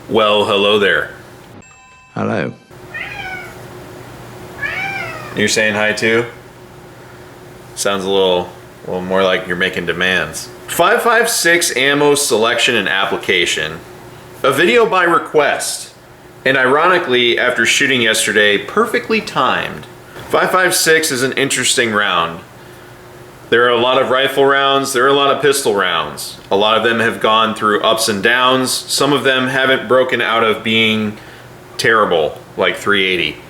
Well, hello there. Hello. You're saying hi too? Sounds a little more like you're making demands. 5.56 ammo selection and application. A video by request. And ironically, after shooting yesterday, perfectly timed. 5.56 is an interesting round. There are a lot of rifle rounds, there are a lot of pistol rounds. A lot of them have gone through ups and downs. Some of them haven't broken out of being terrible, like 380.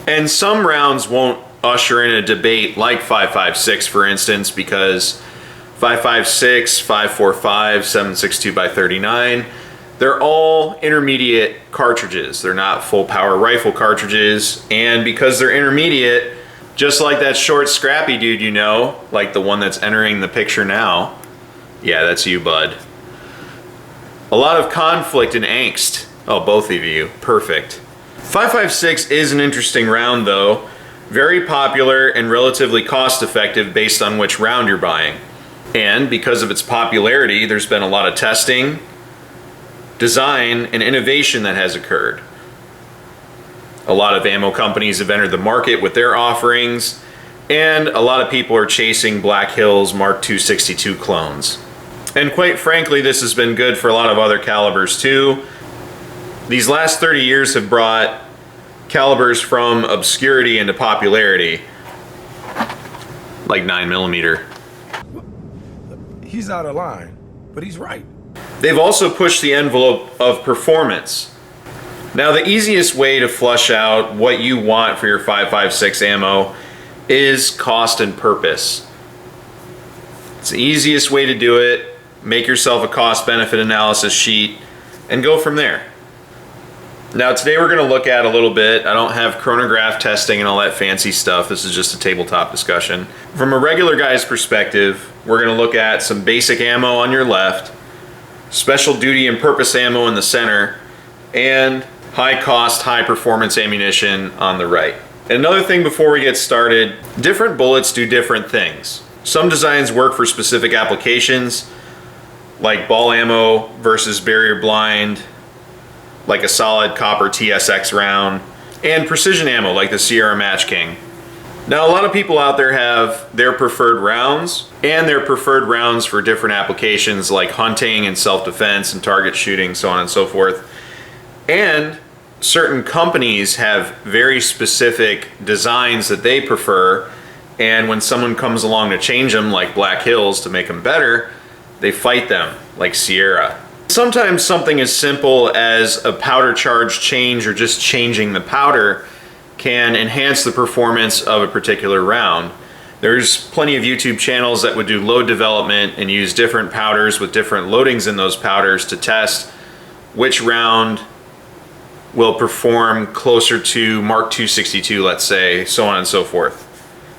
And some rounds won't usher in a debate like 5.56, for instance, because 5.56, 5.45, 7.62 by 39, they're all intermediate cartridges. They're not full power rifle cartridges, and because they're intermediate, just like that short scrappy dude you know, like the one that's entering the picture now. Yeah, that's you, bud. A lot of conflict and angst. Oh, both of you. Perfect. 5.56 is an interesting round though. Very popular and relatively cost effective based on which round you're buying. And because of its popularity, there's been a lot of testing, design, and innovation that has occurred. A lot of ammo companies have entered the market with their offerings, and a lot of people are chasing Black Hills Mark II 62 clones. And quite frankly, this has been good for a lot of other calibers too. These last 30 years have brought calibers from obscurity into popularity, like 9mm. He's out of line, but he's right. They've also pushed the envelope of performance. Now, the easiest way to flush out what you want for your 5.56 ammo is cost and purpose. It's the easiest way to do it. Make yourself a cost-benefit analysis sheet and go from there. Now, today we're going to look at a little bit. I don't have chronograph testing and all that fancy stuff. This is just a tabletop discussion. From a regular guy's perspective, we're going to look at some basic ammo on your left, special duty and purpose ammo in the center, and high cost, high performance ammunition on the right. And another thing before we get started, different bullets do different things. Some designs work for specific applications, like ball ammo versus barrier blind, like a solid copper TSX round, and precision ammo like the Sierra Match King. Now, a lot of people out there have their preferred rounds, and their preferred rounds for different applications like hunting and self-defense and target shooting, so on and so forth. And certain companies have very specific designs that they prefer, and when someone comes along to change them, like Black Hills, to make them better, they fight them, like Sierra. Sometimes something as simple as a powder charge change or just changing the powder can enhance the performance of a particular round. There's plenty of YouTube channels that would do load development and use different powders with different loadings in those powders to test which round will perform closer to Mark II 62, let's say, so on and so forth.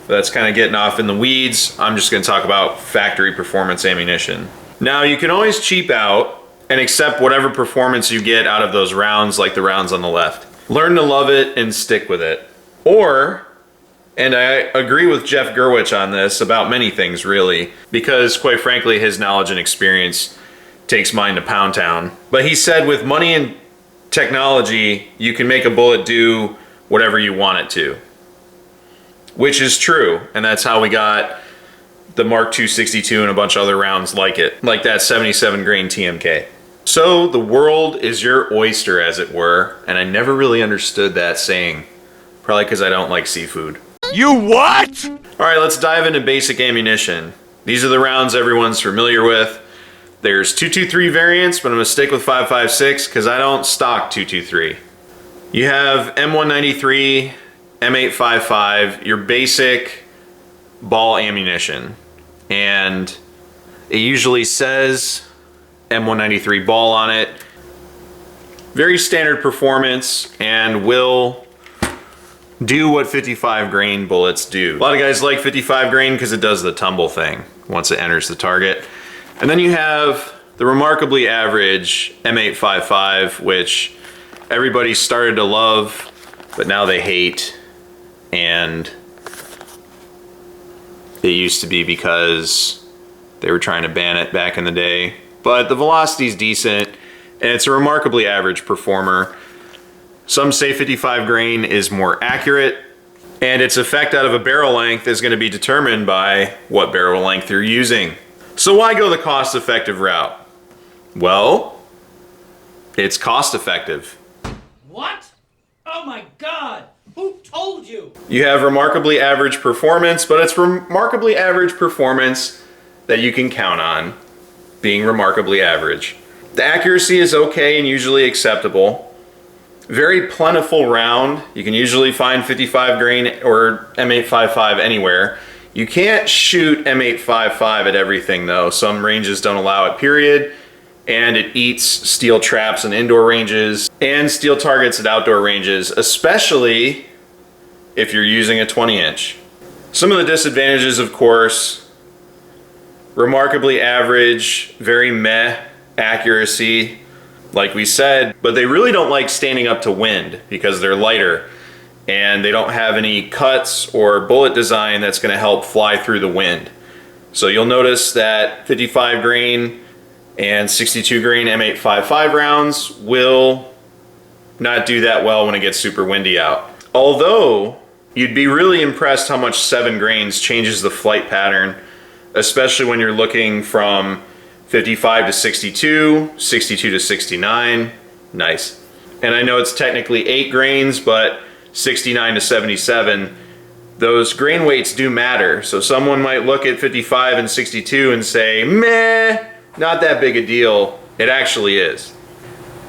But that's kind of getting off in the weeds. I'm just going to talk about factory performance ammunition. Now, you can always cheap out and accept whatever performance you get out of those rounds, like the rounds on the left. Learn to love it and stick with it. Or, and I agree with Jeff Gerwich on this about many things really, because quite frankly his knowledge and experience takes mine to Pound Town. But he said with money and technology, you can make a bullet do whatever you want it to. Which is true, and that's how we got the Mark II 62 and a bunch of other rounds like it, like that 77 grain TMK. So the world is your oyster, as it were, and I never really understood that saying, probably because I don't like seafood. You what? All right, let's dive into basic ammunition. These are the rounds everyone's familiar with. There's 223 variants, but I'm gonna stick with 5.56 because I don't stock 223. You have M193, M855, your basic ball ammunition, and it usually says M193 ball on it. Very standard performance and will do what 55 grain bullets do. A lot of guys like 55 grain because it does the tumble thing once it enters the target. And then you have the remarkably average M855, which everybody started to love, but now they hate. And It used to be because they were trying to ban it back in the day. But the velocity is decent, and it's a remarkably average performer. Some say 55 grain is more accurate, and its effect out of a barrel length is going to be determined by what barrel length you're using. So why go the cost-effective route? Well, it's cost-effective. What? Oh my God! Who told you? You have remarkably average performance, but it's remarkably average performance that you can count on being remarkably average. The accuracy is okay and usually acceptable. Very plentiful round. You can usually find 55 grain or M855 anywhere. You can't shoot M855 at everything though. Some ranges don't allow it, period. And it eats steel traps in indoor ranges and steel targets at outdoor ranges, especially if you're using a 20-inch. Some of the disadvantages, of course, remarkably average, very meh accuracy, like we said, but they really don't like standing up to wind because they're lighter and they don't have any cuts or bullet design that's going to help fly through the wind. So you'll notice that 55 grain and 62 grain M855 rounds will not do that well when it gets super windy out. Although you'd be really impressed how much 7 grains changes the flight pattern, especially when you're looking from 55 to 62, 62 to 69, nice. And I know it's technically 8 grains, but 69 to 77, those grain weights do matter. So someone might look at 55 and 62 and say, meh, not that big a deal. It actually is.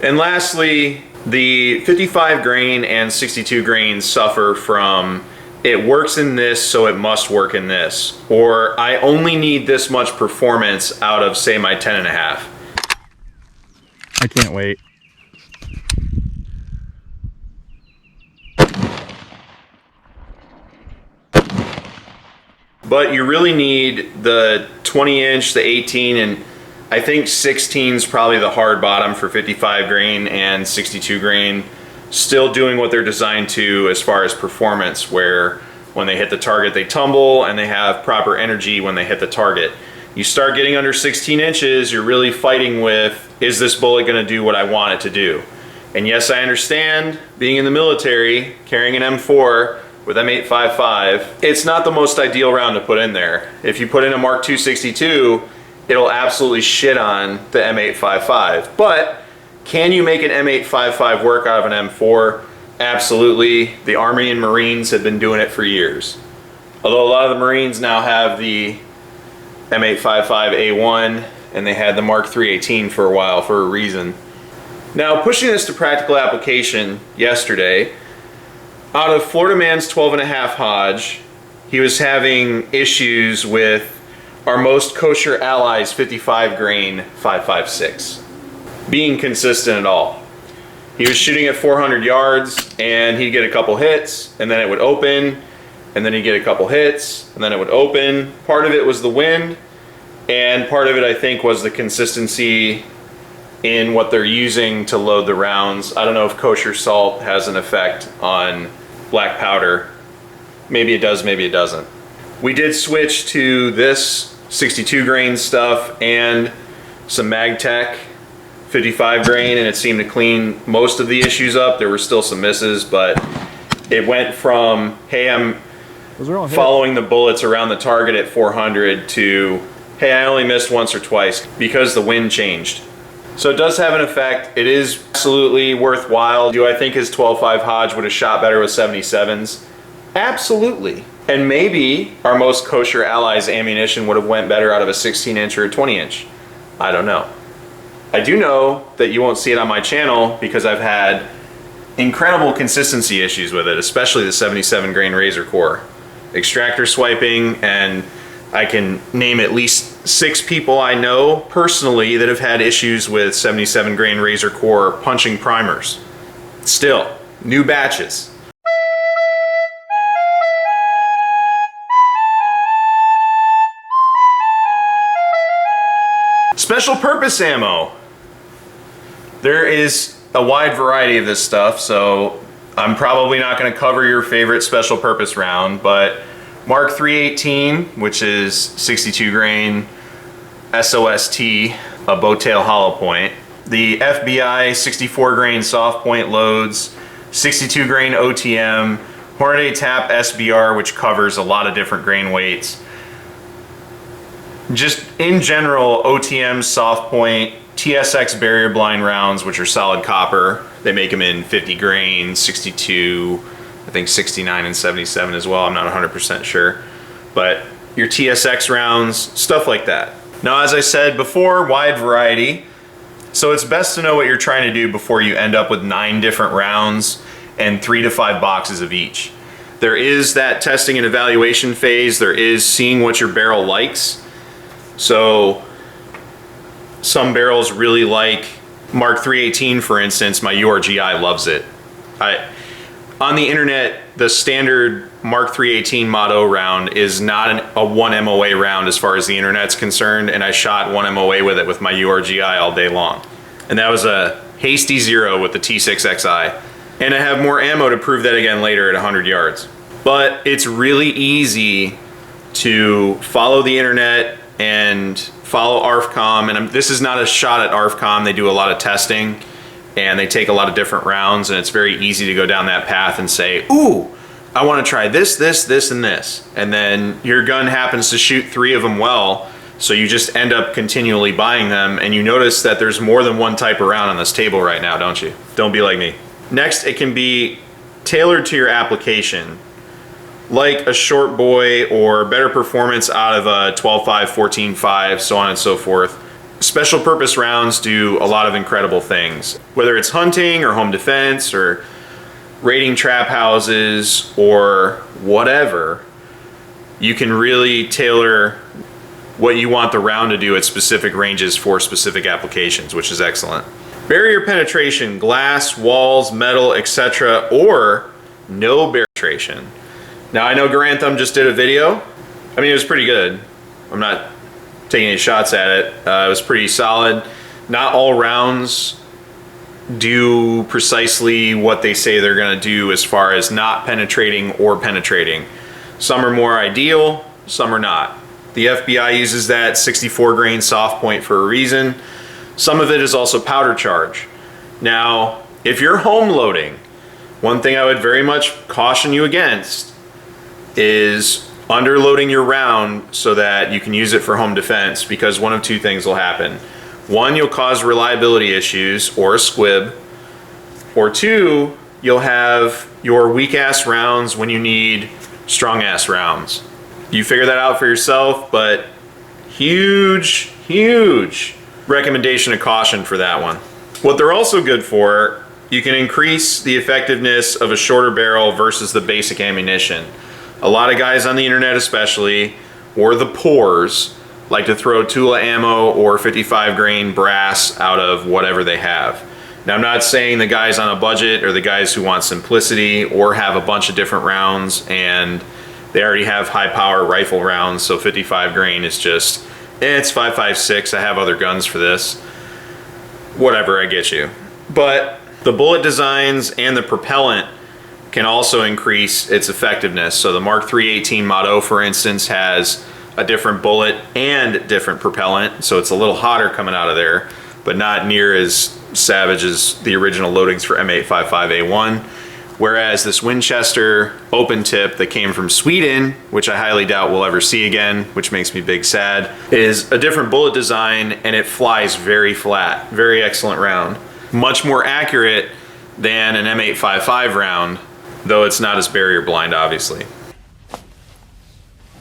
And lastly, the 55 grain and 62 grain suffer from it works in this, so it must work in this. Or I only need this much performance out of, say, my 10.5. I can't wait. But you really need the 20-inch, the 18, and I think 16 is probably the hard bottom for 55 grain and 62 grain. Still doing what they're designed to as far as performance, where when they hit the target they tumble and they have proper energy when they hit the target. You start getting under 16 inches, you're really fighting with, is this bullet going to do what I want it to do? And yes, I understand, being in the military, carrying an M4 with M855, it's not the most ideal round to put in there. If you put in a Mark II 62, it'll absolutely shit on the M855. But can you make an M855 work out of an M4? Absolutely. The Army and Marines have been doing it for years. Although a lot of the Marines now have the M855A1 and they had the Mark III 18 for a while for a reason. Now, pushing this to practical application yesterday, out of Florida Man's 12.5 Hodge, he was having issues with our most kosher allies 55 grain 5.56 being consistent at all. He was shooting at 400 yards and he'd get a couple hits and then it would open and then he'd get a couple hits and then it would open. Part of it was the wind and part of it I think was the consistency in what they're using to load the rounds. I don't know if kosher salt has an effect on black powder. Maybe it does, maybe it doesn't. We did switch to this 62 grain stuff and some MagTech 55 grain, and it seemed to clean most of the issues up. There were still some misses, but it went from, hey, I'm following the bullets around the target at 400 to, hey, I only missed once or twice because the wind changed. So it does have an effect. It is absolutely worthwhile. Do I think his 12.5 Hodge would have shot better with 77s? Absolutely. And maybe our most kosher allies ammunition would have went better out of a 16-inch or a 20-inch. I don't know. I do know that you won't see it on my channel because I've had incredible consistency issues with it, especially the 77 grain razor core. Extractor swiping, and I can name at least 6 people I know personally that have had issues with 77 grain razor core punching primers. Still, new batches. Special purpose ammo. There is a wide variety of this stuff, so I'm probably not going to cover your favorite special purpose round, but Mark 318, which is 62 grain SOST, a bowtail hollow point. The FBI 64 grain soft point loads, 62 grain OTM, Hornady Tap SBR, which covers a lot of different grain weights. Just in general, OTM soft point, TSX barrier blind rounds, which are solid copper. They make them in 50 grain, 62, I think 69 and 77 as well. I'm not 100% sure. But your TSX rounds, stuff like that. Now, as I said before, wide variety. So it's best to know what you're trying to do before you end up with 9 different rounds and 3 to 5 boxes of each. There is that testing and evaluation phase. There is seeing what your barrel likes. So some barrels really like Mark 318, for instance. My URGI loves it. On the internet, the standard Mark 318 Moto round is not a 1 MOA round as far as the internet's concerned, and I shot 1 MOA with it with my URGI all day long. And that was a hasty 0 with the T6XI. And I have more ammo to prove that again later at 100 yards. But it's really easy to follow the internet and follow ARFCOM, and this is not a shot at ARFCOM. They do a lot of testing and they take a lot of different rounds, and it's very easy to go down that path and say, ooh, I want to try this, this, this, and this. And then your gun happens to shoot 3 of them well, so you just end up continually buying them, and you notice that there's more than one type of round on this table right now, don't you? Don't be like me. Next, it can be tailored to your application, like a short boy or better performance out of a 12.5, 14.5, so on and so forth. Special purpose rounds do a lot of incredible things. Whether it's hunting or home defense or raiding trap houses or whatever, you can really tailor what you want the round to do at specific ranges for specific applications, which is excellent. Barrier penetration, glass, walls, metal, etc., or no barrier penetration. Now, I know Garantham just did a video. I mean, it was pretty good. I'm not taking any shots at it. It was pretty solid. Not all rounds do precisely what they say they're going to do as far as not penetrating or penetrating. Some are more ideal, some are not. The FBI uses that 64 grain soft point for a reason. Some of it is also powder charge. Now, if you're home loading, one thing I would very much caution you against is underloading your round so that you can use it for home defense, because one of 2 things will happen. 1, you'll cause reliability issues or a squib, or 2, you'll have your weak ass rounds when you need strong ass rounds. You figure that out for yourself, but huge recommendation of caution for that one. What they're also good for, you can increase the effectiveness of a shorter barrel versus the basic ammunition. A lot of guys on the internet especially, or the poors, like to throw Tula ammo or 55 grain brass out of whatever they have. Now, I'm not saying the guys on a budget or the guys who want simplicity or have a bunch of different rounds and they already have high power rifle rounds, so 55 grain is just, it's 5.56, I have other guns for this. Whatever, I get you. But the bullet designs and the propellant can also increase its effectiveness. So the Mark 318 Moto, for instance, has a different bullet and different propellant, so it's a little hotter coming out of there, but not near as savage as the original loadings for M855A1. Whereas this Winchester open tip that came from Sweden, which I highly doubt we'll ever see again, which makes me big sad, is a different bullet design, and it flies very flat. Very excellent round. Much more accurate than an M855 round, though it's not as barrier blind, obviously.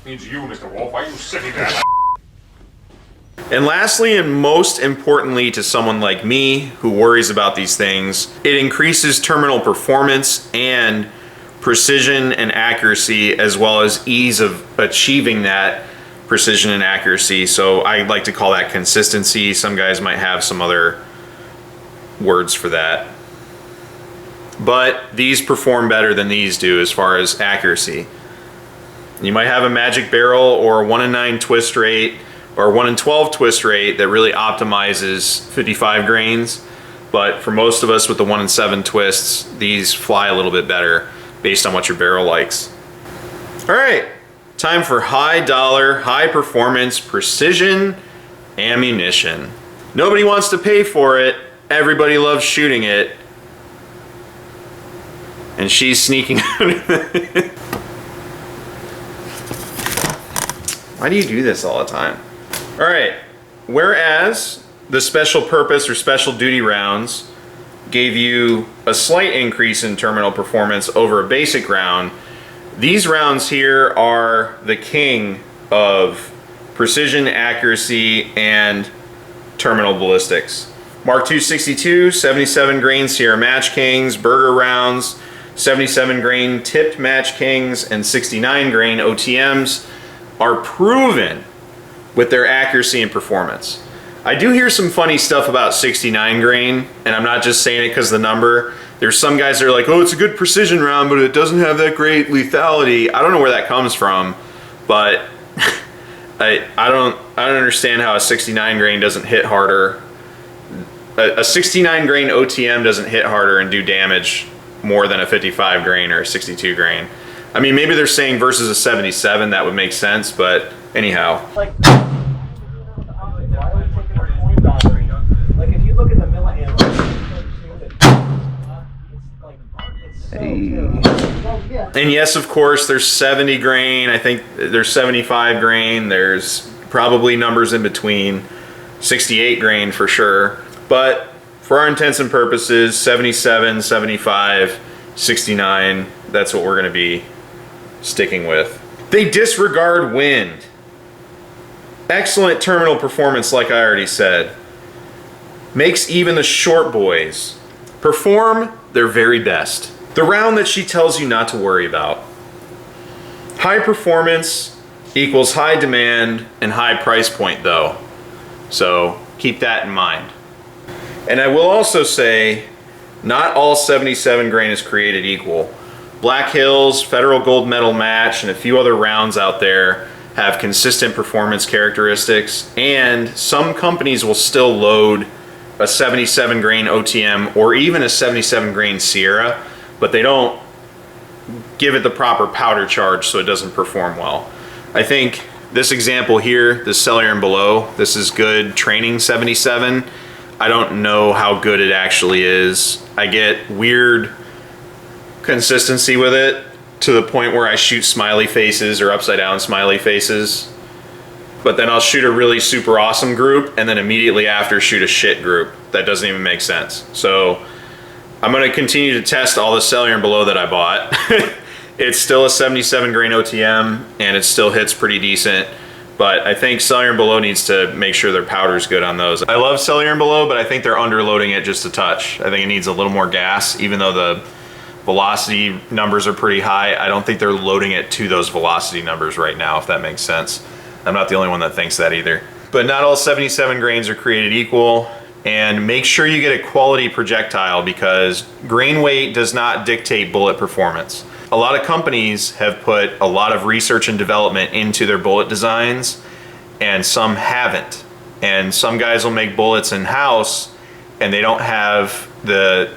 Means you, Mr. Wolf. Why are you sitting there? And lastly, and most importantly to someone like me who worries about these things, it increases terminal performance and precision and accuracy, as well as ease of achieving that precision and accuracy. So I like to call that consistency. Some guys might have some other words for that. But these perform better than these do as far as accuracy. You might have a magic barrel or a 1 in 9 twist rate or 1 in 12 twist rate that really optimizes 55 grains. But for most of us with the 1 in 7 twists, these fly a little bit better based on what your barrel likes. All right, Time for high dollar, high performance, precision ammunition. Nobody wants to pay for it. Everybody loves shooting it. And she's sneaking out. Why do you do this all the time? All right, whereas the special purpose or special duty rounds gave you a slight increase in terminal performance over a basic round, these rounds here are the king of precision, accuracy, and terminal ballistics. Mark II 62, 77 grain Sierra Match Kings, Burger rounds, 77 grain tipped Match Kings, and 69 grain OTMs are proven with their accuracy and performance. I do hear some funny stuff about 69 grain, and I'm not just saying it because of the number. There's some guys that are like, oh, it's a good precision round, but it doesn't have that great lethality. I don't know where that comes from, but I don't understand how a 69 grain doesn't hit harder. A 69 grain OTM doesn't hit harder and do damage more than a 55 grain or a 62 grain. I mean, maybe they're saying versus a 77, that would make sense, but anyhow. Like if you look at the milliamp, And yes, of course, there's 70 grain. I think there's 75 grain. There's probably numbers in between. 68 grain for sure. But for our intents and purposes, 77, 75, 69, that's what we're going to be sticking with. They disregard wind. Excellent terminal performance, like I already said. Makes even the short boys perform their very best. The round that she tells you not to worry about. High performance equals high demand and high price point though. So keep that in mind. And I will also say, not all 77 grain is created equal. Black Hills, Federal Gold Medal Match, and a few other rounds out there have consistent performance characteristics, and some companies will still load a 77 grain OTM or even a 77 grain Sierra, but they don't give it the proper powder charge so it doesn't perform well. I think this example here, this Cellular and Below, this is good training 77. I don't know how good it actually is. I get weird consistency with it to the point where I shoot smiley faces or upside down smiley faces. But then I'll shoot a really super awesome group and then immediately after shoot a shit group. That doesn't even make sense. So I'm going to continue to test all the Cellular and Below that I bought. It's still a 77 grain OTM and it still hits pretty decent. But I think Cellular and Below needs to make sure their powder's good on those. I love Cellular and Below, but I think they're underloading it just a touch. I think it needs a little more gas, even though the velocity numbers are pretty high. I don't think they're loading it to those velocity numbers right now, if that makes sense. I'm not the only one that thinks that either. But not all 77 grains are created equal, and make sure you get a quality projectile because grain weight does not dictate bullet performance. A lot of companies have put a lot of research and development into their bullet designs, and some haven't. And some guys will make bullets in-house, and they don't have the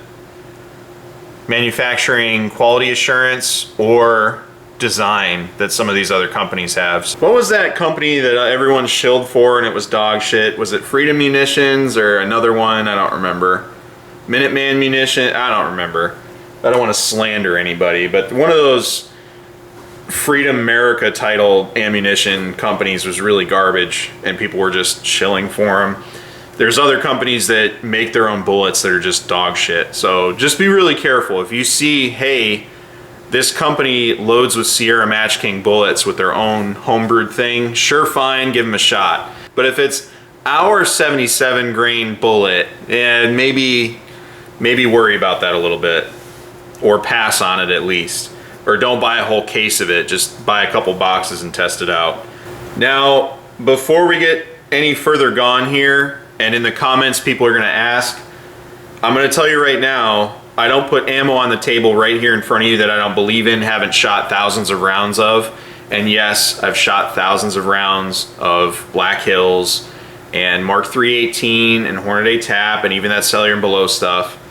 manufacturing quality assurance or design that some of these other companies have. What was that company that everyone shilled for and it was dog shit? Was it Freedom Munitions or another one? I don't remember. Minuteman Munition? I don't remember. I don't want to slander anybody, but one of those Freedom America title ammunition companies was really garbage and people were just shilling for them. There's other companies that make their own bullets that are just dog shit. So just be really careful. If you see, hey, this company loads with Sierra Match King bullets with their own homebrewed thing, sure, fine, give them a shot. But if it's our 77 grain bullet, and maybe worry about that a little bit. Or pass on it at least. Or don't buy a whole case of it, just buy a couple boxes and test it out. Now, before we get any further gone here, and in the comments people are gonna ask, I'm gonna tell you right now, I don't put ammo on the table right here in front of you that I don't believe in, haven't shot thousands of rounds of. And yes, I've shot thousands of rounds of Black Hills and Mark III 18 and Hornady Tap and even that Cellular and Below stuff.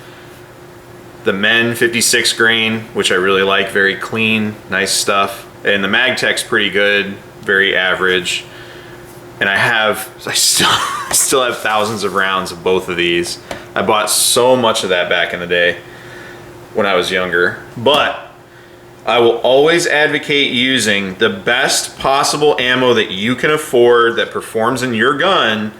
The Men 56 grain, which I really like, very clean, nice stuff. And the MagTech's pretty good, very average. And I still have thousands of rounds of both of these. I bought so much of that back in the day when I was younger. But I will always advocate using the best possible ammo that you can afford that performs in your gun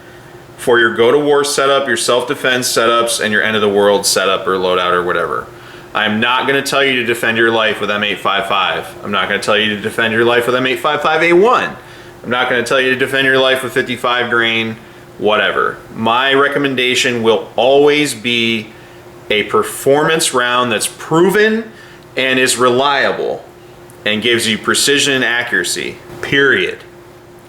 for your go-to-war setup, your self-defense setups, and your end-of-the-world setup or loadout or whatever. I'm not going to tell you to defend your life with M855. I'm not going to tell you to defend your life with M855A1. I'm not going to tell you to defend your life with 55 grain, whatever. My recommendation will always be a performance round that's proven and is reliable and gives you precision and accuracy, period.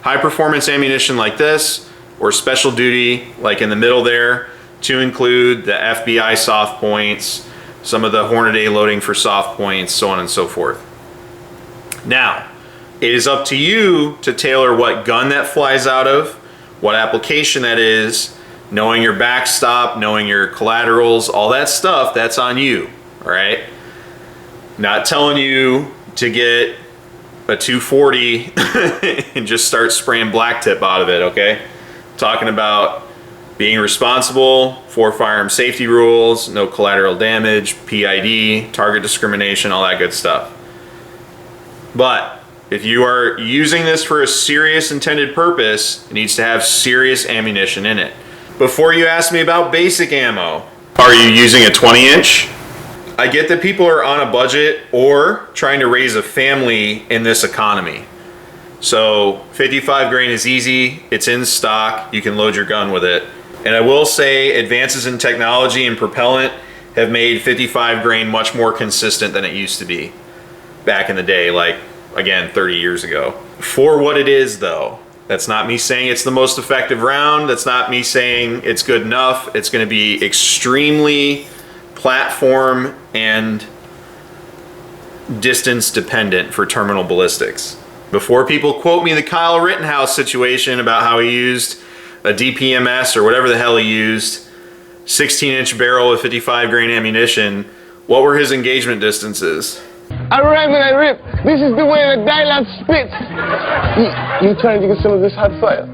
High performance ammunition like this, or special duty like in the middle there, to include the FBI soft points, some of the Hornady loading for soft points, so on and so forth. Now, it is up to you to tailor what gun that flies out of, what application that is, knowing your backstop, knowing your collaterals, all that stuff, that's on you, all right? Not telling you to get a 240 and just start spraying black tip out of it, okay? Talking about being responsible for firearm safety rules, no collateral damage, PID, target discrimination, all that good stuff. But if you are using this for a serious intended purpose, it needs to have serious ammunition in it. Before you ask me about basic ammo, are you using a 20-inch? I get that people are on a budget or trying to raise a family in this economy. So 55 grain is easy, it's in stock, you can load your gun with it. And I will say advances in technology and propellant have made 55 grain much more consistent than it used to be back in the day, like again 30 years ago. For what it is though, that's not me saying it's the most effective round, that's not me saying it's good enough. It's going to be extremely platform and distance dependent for terminal ballistics. Before people quote me the Kyle Rittenhouse situation about how he used a DPMS or whatever the hell he used, 16-inch barrel with 55 grain ammunition, what were his engagement distances? I ram and I rip. This is the way the dialogue spits. You trying to get some of this hot fire?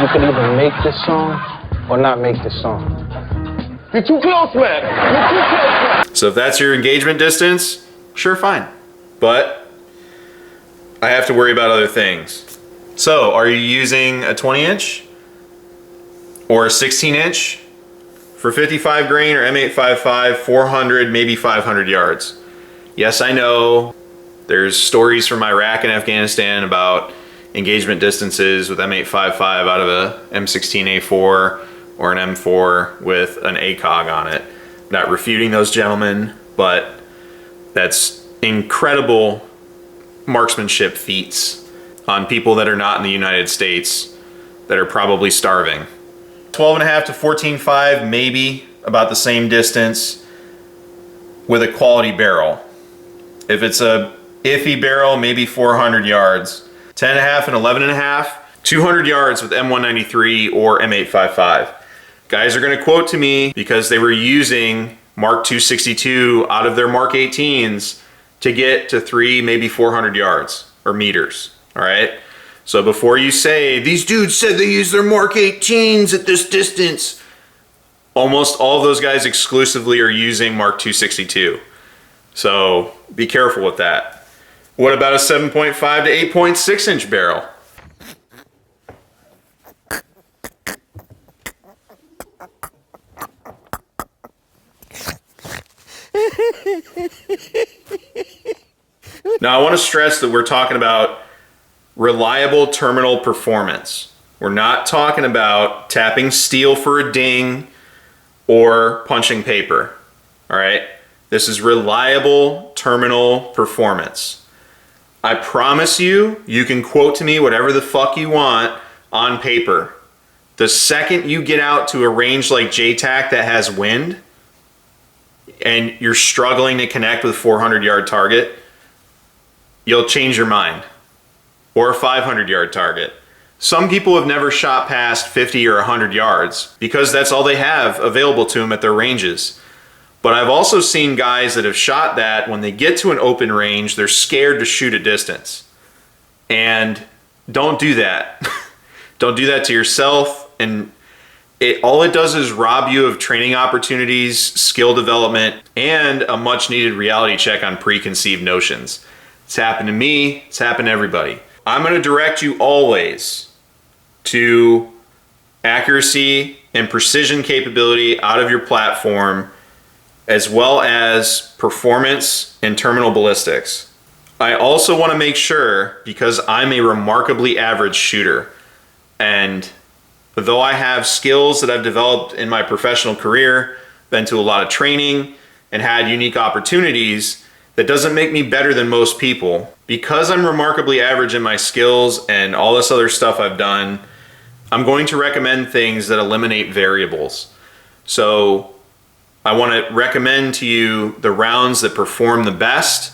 You could either make this song or not make this song. You're too close, man. You're too close, man. So if that's your engagement distance, sure, fine. But I have to worry about other things. So are you using a 20-inch or a 16-inch for 55 grain or M855, 400, maybe 500 yards? Yes, I know there's stories from Iraq and Afghanistan about engagement distances with M855 out of a M16A4 or an M4 with an ACOG on it. I'm not refuting those gentlemen, but that's incredible marksmanship feats on people that are not in the United States that are probably starving. 12.5 to 14.5, maybe about the same distance with a quality barrel. If it's a iffy barrel, maybe 400 yards. 10.5 and 11.5, 200 yards with M193 or M855. Guys are gonna quote to me because they were using Mark 262 out of their Mark 18s to get to 3, maybe 400 yards or meters, all right? So before you say, these dudes said they use their Mark 18s at this distance, almost all of those guys exclusively are using Mark 262. So be careful with that. What about a 7.5 to 8.6 inch barrel? Now I want to stress that we're talking about reliable terminal performance. We're not talking about tapping steel for a ding or punching paper, all right? This is reliable terminal performance. I promise you, you can quote to me whatever the fuck you want on paper. The second you get out to a range like JTAC that has wind and you're struggling to connect with a 400-yard target, you'll change your mind. Or a 500-yard target. Some people have never shot past 50 or 100 yards because that's all they have available to them at their ranges. But I've also seen guys that have shot that when they get to an open range, they're scared to shoot at distance. And don't do that. Don't do that to yourself. And all it does is rob you of training opportunities, skill development, and a much needed reality check on preconceived notions. It's happened to me, it's happened to everybody. I'm gonna direct you always to accuracy and precision capability out of your platform, as well as performance and terminal ballistics. I also want to make sure, because I'm a remarkably average shooter, and though I have skills that I've developed in my professional career, been to a lot of training, and had unique opportunities, that doesn't make me better than most people. Because I'm remarkably average in my skills and all this other stuff I've done, I'm going to recommend things that eliminate variables. So I want to recommend to you the rounds that perform the best,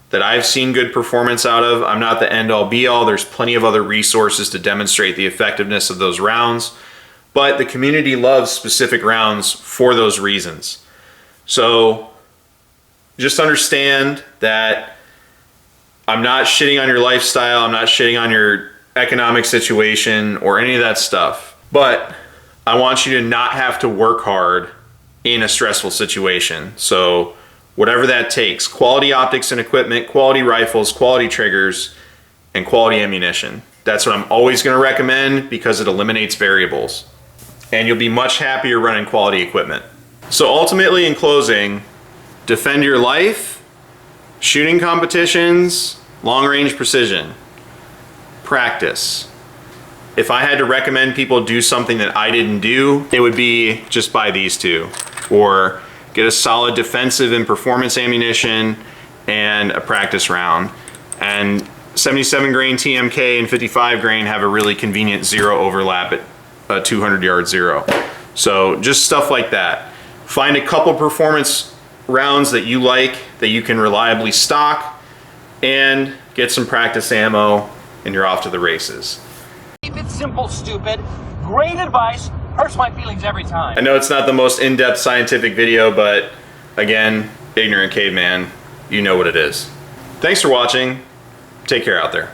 that I've seen good performance out of. I'm not the end all be all. There's plenty of other resources to demonstrate the effectiveness of those rounds, but the community loves specific rounds for those reasons. So just understand that I'm not shitting on your lifestyle. I'm not shitting on your economic situation or any of that stuff, but I want you to not have to work hard in a stressful situation. So whatever that takes, quality optics and equipment, quality rifles, quality triggers, and quality ammunition. That's what I'm always going to recommend, because it eliminates variables. And you'll be much happier running quality equipment. So ultimately, in closing, defend your life, shooting competitions, long-range precision, practice. If I had to recommend people do something that I didn't do, it would be just buy these two, or get a solid defensive and performance ammunition and a practice round. And 77 grain TMK and 55 grain have a really convenient zero overlap at a 200 yard zero. So just stuff like that. Find a couple performance rounds that you like, that you can reliably stock, and get some practice ammo, and you're off to the races. Keep it simple, stupid. Great advice. Hurts my feelings every time. I know it's not the most in-depth scientific video, but again, ignorant caveman, you know what it is. Thanks for watching. Take care out there.